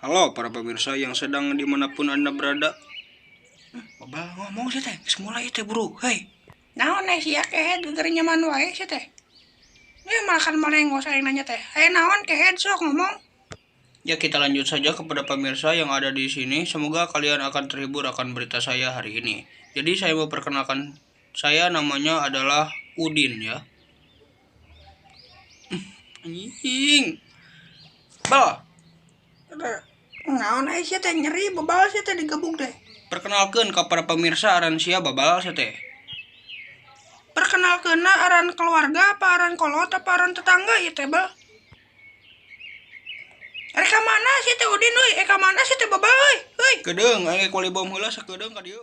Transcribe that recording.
Halo para pemirsa yang sedang dimanapun Anda berada. Babal ngomong sih teh, geus mulai teh buru. Hei. Naon sia kehead geger nyaman wae sia teh. Dia makan malengos aing nanya teh. Naon kehead sok ngomong. Ya kita lanjut saja kepada pemirsa yang ada di sini. Semoga kalian akan terhibur akan berita saya hari ini. Jadi saya mau perkenalkan, saya namanya adalah Udin ya. Anjing. Bal, Naon sia teh nyeri bebal sia teh digabung teh. perkenalkan kepada pemirsa aran sia babal sia teh. Perkenalkeunna aran keluarga apa aran kolot apa aran tetangga ieu teh bal. Ka mana sia teh Udin euy? Ka mana sia teh babal euy? Kedeung aya kuali bom heula sakedeung ka dieu.